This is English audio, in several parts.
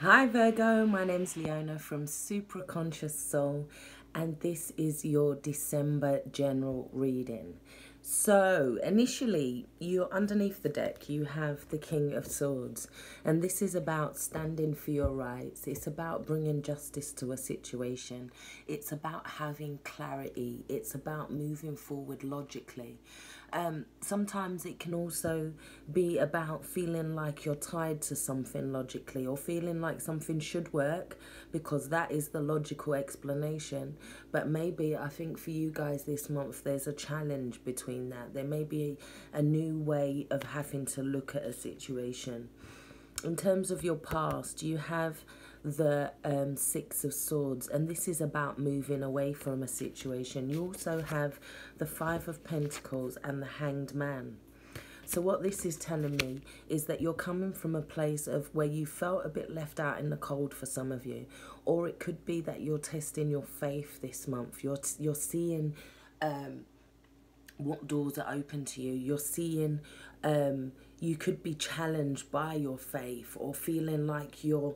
Hi Virgo, my name's Leona from Supra ConsciousSoul, and this is your December general reading. So initially, you're underneath the deck, you have the King of Swords, and this is about standing for your rights. It's about bringing justice to a situation. It's about having clarity. It's about moving forward logically. Sometimes it can also be about feeling like you're tied to something logically, or feeling like something should work because that is the logical explanation. But maybe, I think for you guys this month, there's a challenge between that. There may be a new way of having to look at a situation. In terms of your past, you have the Six of Swords, and this is about moving away from a situation. You also have the Five of Pentacles and the Hanged Man. So what this is telling me is that you're coming from a place of where you felt a bit left out in the cold for some of you, or it could be that you're testing your faith this month. You're seeing what doors are open to you. You're seeing you could be challenged by your faith, or feeling like you're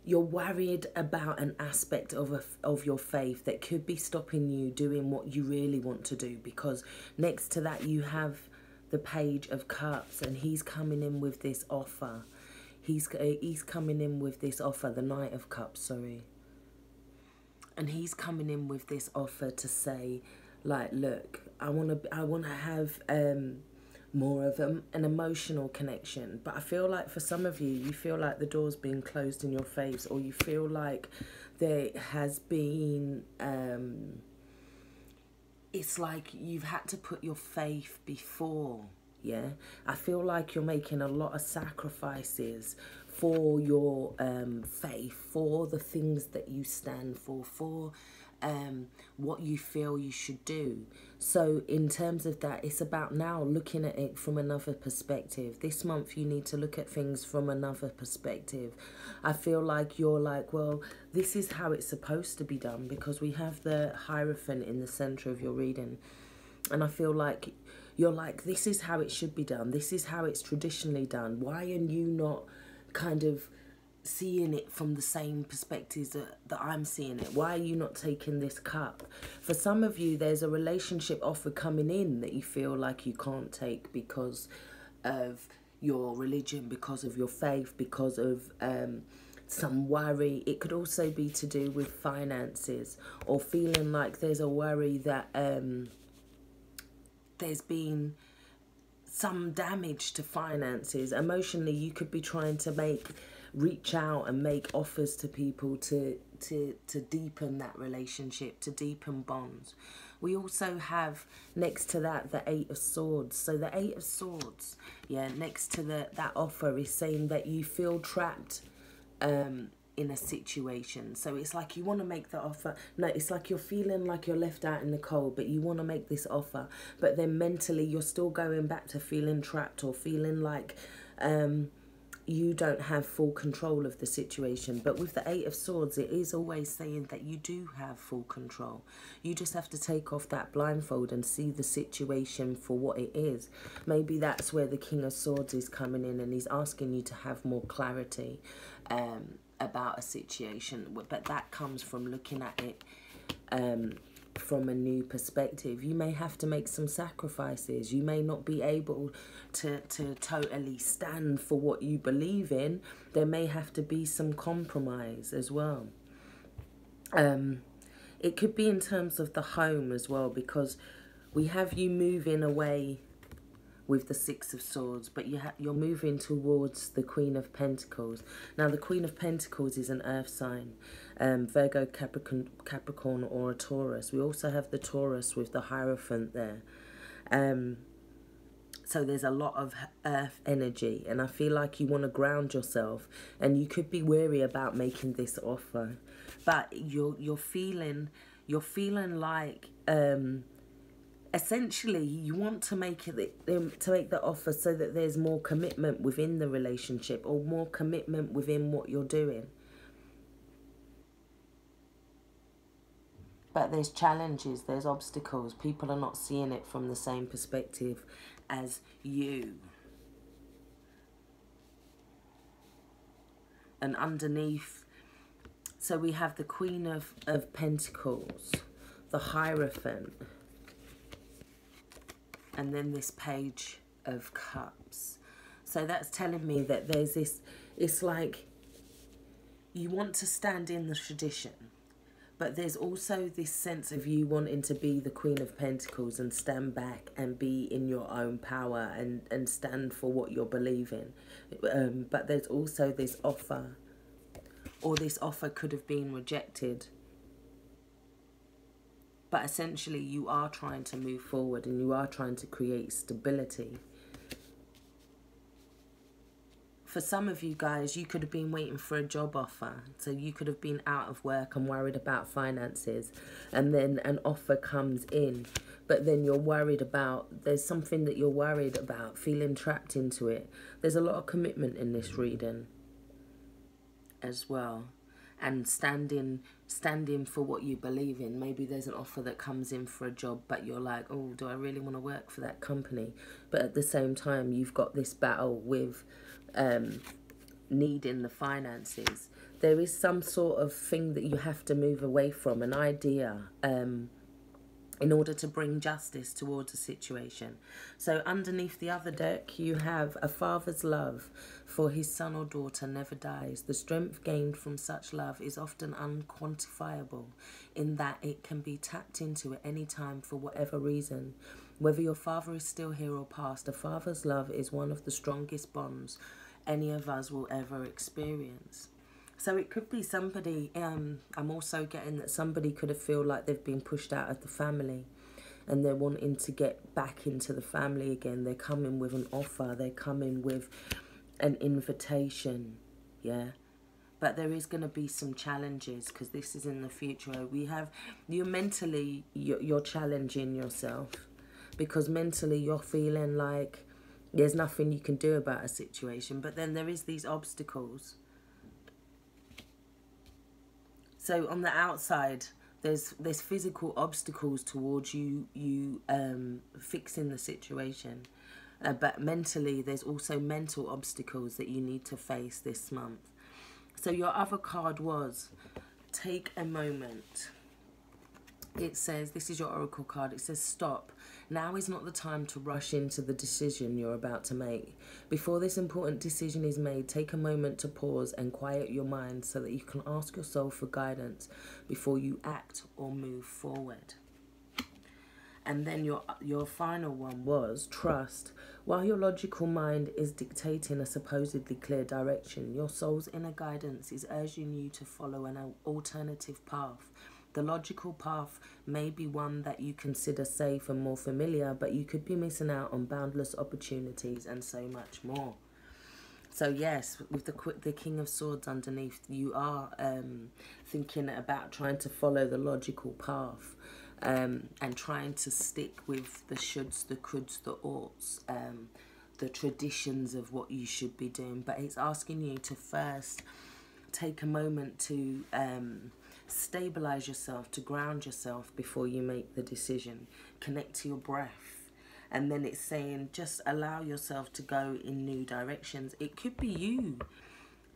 worried about an aspect of your faith that could be stopping you doing what you really want to do. Because next to that you have the Page of Cups, and he's coming in with this offer. He's coming in with this offer, the Knight of Cups, sorry. And he's coming in with this offer to say, like, look, I want to have more of an emotional connection. But I feel like for some of you, you feel like the door's being closed in your face, or you feel like there has been, it's like you've had to put your faith before. Yeah, I feel like you're making a lot of sacrifices for your faith, for the things that you stand for what you feel you should do. So in terms of that, it's about now looking at it from another perspective. This month you need to look at things from another perspective. I feel like you're like, well, this is how it's supposed to be done, because we have the Hierophant in the center of your reading. And I feel like you're like, this is how it should be done. This is how it's traditionally done. Why are you not kind of seeing it from the same perspectives that I'm seeing it? Why are you not taking this cup? For some of you, there's a relationship offer coming in that you feel like you can't take because of your religion, because of your faith, because of some worry. It could also be to do with finances, or feeling like there's a worry that there's been some damage to finances. Emotionally, you could be trying to reach out and make offers to people to deepen that relationship, to deepen bonds. We also have next to that the Eight of Swords. So the Eight of Swords, yeah, next to that offer is saying that you feel trapped in a situation. So it's like you want to make the offer. No, it's like you're feeling like you're left out in the cold, but you want to make this offer, but then mentally you're still going back to feeling trapped, or feeling like you don't have full control of the situation. But with the Eight of Swords, it is always saying that you do have full control. You just have to take off that blindfold and see the situation for what it is. Maybe that's where the King of Swords is coming in, and he's asking you to have more clarity about a situation. But that comes from looking at it from a new perspective. You may have to make some sacrifices. You may not be able to totally stand for what you believe in. There may have to be some compromise as well. It could be in terms of the home as well, because we have you moving away with the Six of Swords, but you're moving towards the Queen of Pentacles. Now, the Queen of Pentacles is an earth sign, Virgo, Capricorn, or a Taurus. We also have the Taurus with the Hierophant there. So there's a lot of earth energy, and I feel like you want to ground yourself, and you could be weary about making this offer, but you're feeling like essentially you want to make the offer so that there's more commitment within the relationship, or more commitment within what you're doing. But there's challenges, there's obstacles. People are not seeing it from the same perspective as you. And underneath, so we have the Queen of Pentacles, the Hierophant, and then this Page of Cups. So that's telling me that there's this, it's like you want to stand in the tradition, but there's also this sense of you wanting to be the Queen of Pentacles and stand back and be in your own power and stand for what you're believing. But there's also this offer, or this offer could have been rejected. But essentially you are trying to move forward and you are trying to create stability. For some of you guys, you could have been waiting for a job offer. So you could have been out of work and worried about finances. And then an offer comes in. But then you're worried about, there's something that you're worried about, feeling trapped into it. There's a lot of commitment in this reading as well. And standing for what you believe in. Maybe there's an offer that comes in for a job, but you're like, oh, do I really want to work for that company? But at the same time, you've got this battle with needing the finances. There is some sort of thing that you have to move away from, an idea, in order to bring justice towards a situation. So underneath the other deck, you have a father's love for his son or daughter never dies. The strength gained from such love is often unquantifiable, in that it can be tapped into at any time for whatever reason. Whether your father is still here or past, a father's love is one of the strongest bonds any of us will ever experience. So it could be somebody, I'm also getting that somebody could have feel like they've been pushed out of the family and they're wanting to get back into the family again. They're coming with an offer, they're coming with an invitation, yeah. But there is going to be some challenges because this is in the future. We have, you mentally, you're challenging yourself because mentally you're feeling like there's nothing you can do about a situation. But then there is these obstacles. So on the outside, there's physical obstacles towards you fixing the situation. But mentally, there's also mental obstacles that you need to face this month. So your other card was, take a moment. It says, this is your oracle card, it says stop. Now is not the time to rush into the decision you're about to make. Before this important decision is made, take a moment to pause and quiet your mind so that you can ask your soul for guidance before you act or move forward. And then your final one was trust. While your logical mind is dictating a supposedly clear direction, your soul's inner guidance is urging you to follow an alternative path. The logical path may be one that you consider safe and more familiar, but you could be missing out on boundless opportunities and so much more. So yes, with the King of Swords underneath, you are thinking about trying to follow the logical path. And trying to stick with the shoulds, the coulds, the oughts, the traditions of what you should be doing. But it's asking you to first take a moment to stabilize yourself, to ground yourself before you make the decision. Connect to your breath. And then it's saying just allow yourself to go in new directions. It could be you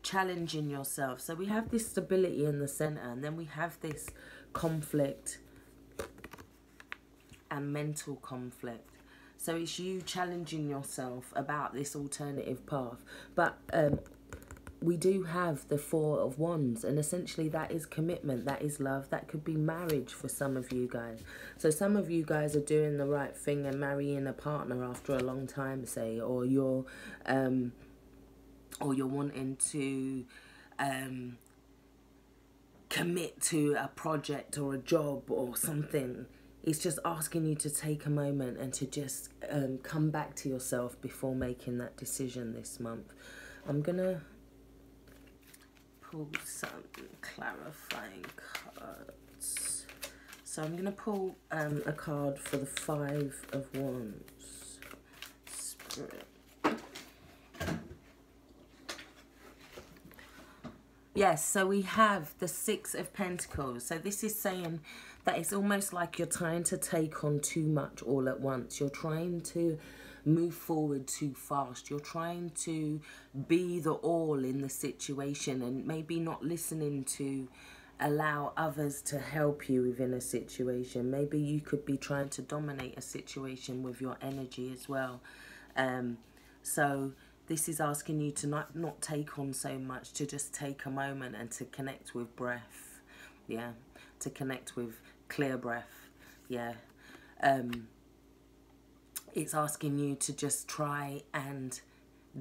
challenging yourself. So we have this stability in the center, and then we have this conflict and mental conflict. So it's you challenging yourself about this alternative path. But we do have the Four of Wands, and essentially that is commitment, that is love, that could be marriage for some of you guys. So some of you guys are doing the right thing and marrying a partner after a long time, say, or you're wanting to commit to a project or a job or something. It's just asking you to take a moment and to just come back to yourself before making that decision this month. I'm going to pull some clarifying cards. So I'm going to pull a card for the Five of Wands. Spirit. Yes, so we have the Six of Pentacles. So this is saying that it's almost like you're trying to take on too much all at once. You're trying to move forward too fast. You're trying to be the all in the situation and maybe not listening to allow others to help you within a situation. Maybe you could be trying to dominate a situation with your energy as well. So this is asking you to not take on so much, to just take a moment and to connect with breath. Yeah, to connect with clear breath. Yeah. It's asking you to just try and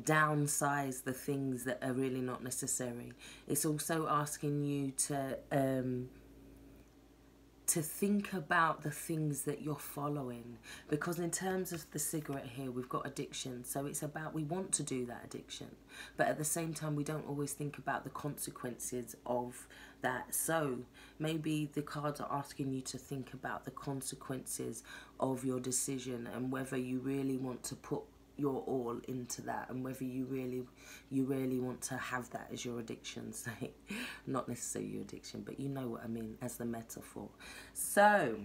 downsize the things that are really not necessary. It's also asking you to think about the things that you're following, because in terms of the cigarette here, we've got addiction. So it's about, we want to do that addiction, but at the same time we don't always think about the consequences of that. So maybe the cards are asking you to think about the consequences of your decision and whether you really want to put your all into that, and whether you really want to have that as your addiction. So not necessarily your addiction, but you know what I mean as the metaphor. So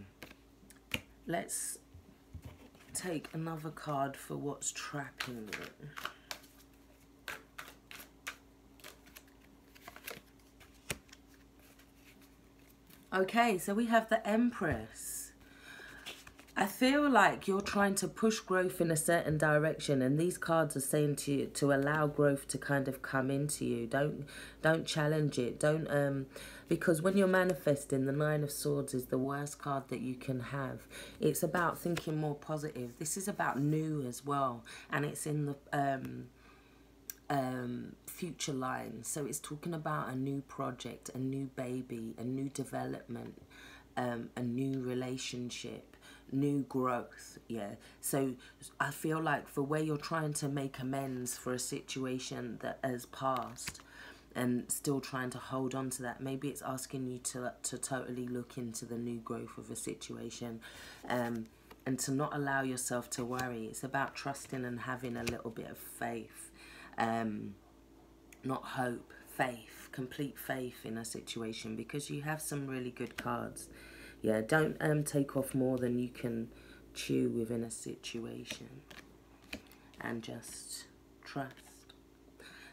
let's take another card for what's trapping you. Okay, so we have the Empress. I feel like you're trying to push growth in a certain direction, and these cards are saying to you to allow growth to kind of come into you. Don't challenge it. Don't because when you're manifesting, the Nine of Swords is the worst card that you can have. It's about thinking more positive. This is about new as well, and it's in the future line. So it's talking about a new project, a new baby, a new development, a new relationship, new growth. Yeah, so I feel like for where you're trying to make amends for a situation that has passed and still trying to hold on to that, maybe it's asking you to totally look into the new growth of a situation, and to not allow yourself to worry. It's about trusting and having a little bit of faith, not hope, faith, complete faith in a situation, because you have some really good cards. Yeah, don't take off more than you can chew within a situation, and just trust.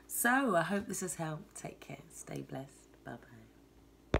So I hope this has helped. Take care. Stay blessed. Bye-bye.